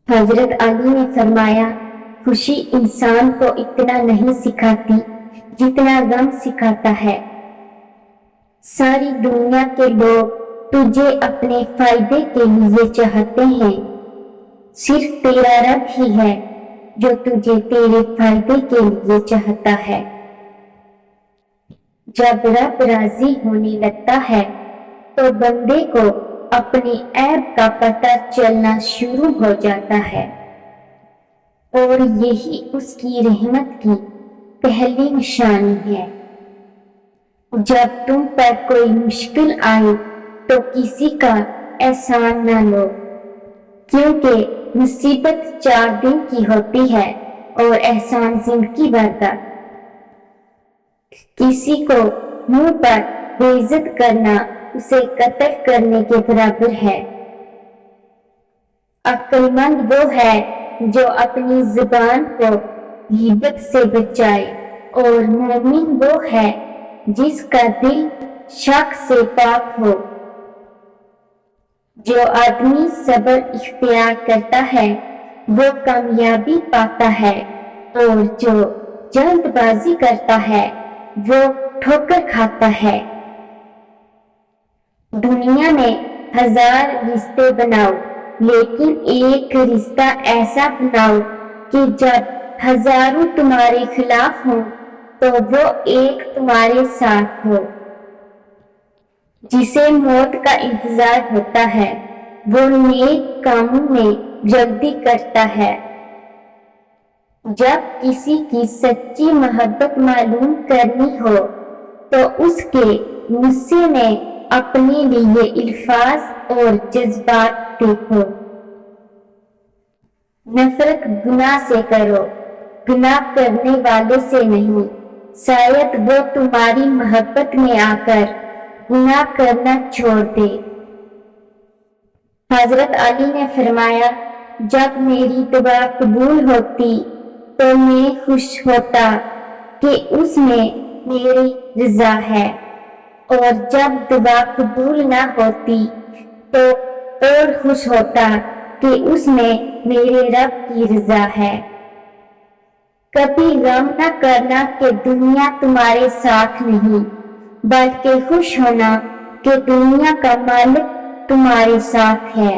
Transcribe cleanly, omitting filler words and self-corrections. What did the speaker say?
حضرت علی نے فرمایا، خوشی انسان کو اتنا نہیں سکھاتی جتنا غم سکھاتا ہے۔ ساری دنیا کے لوگ تجھے اپنے فائدے کے لیے چاہتے ہیں، صرف تیرا رب ہی ہے جو تجھے تیرے فائدے کے لیے چاہتا ہے۔ جب رب راضی ہونے لگتا ہے تو بندے کو اپنے عیب کا پتہ چلنا شروع ہو جاتا ہے، اور یہی اس کی رحمت کی پہلی نشانی ہے۔ جب تم پر کوئی مشکل آئے تو کسی کا احسان نہ لو، کیونکہ مصیبت 4 دن کی ہوتی ہے اور احسان زندگی بھر کا۔ کسی کو منہ پر بے عزت کرنا اسے قتل کرنے کے برابر ہے۔ عقل مند وہ ہے جو اپنی زبان کو غیبت سے بچائے، اور مومن وہ ہے جس کا دل شک سے پاک ہو۔ جو آدمی صبر اختیار کرتا ہے وہ کامیابی پاتا ہے، اور جو جلد بازی کرتا ہے وہ ٹھوکر کھاتا ہے۔ دنیا میں 1000 رشتے بناؤ، لیکن ایک رشتہ ایسا بناؤ کہ جب ہزاروں تمہارے خلاف ہوں تو وہ ایک تمہارے ساتھ ہو۔ جسے موت کا انتظار ہوتا ہے وہ نیک کاموں میں جلدی کرتا ہے۔ جب کسی کی سچی محبت معلوم کرنی ہو تو اس کے غصے میں اپنے لیے الفاظ اور جذبات دیکھو۔ نفرت گناہ سے کرو، گناہ کرنے والے سے نہیں، شاید وہ تمہاری محبت میں آ کر گناہ کرنا چھوڑ دے۔ حضرت علی نے فرمایا، جب میری دعا قبول ہوتی تو میں خوش ہوتا کہ اس میں میری رضا ہے، اور جب دعا قبول نہ ہوتی تو اور خوش ہوتا کہ اس میں میرے رب کی رضا ہے۔ کبھی غم نہ کرنا کہ دنیا تمہارے ساتھ نہیں، بلکہ خوش ہونا کہ دنیا کا مالک تمہارے ساتھ ہے۔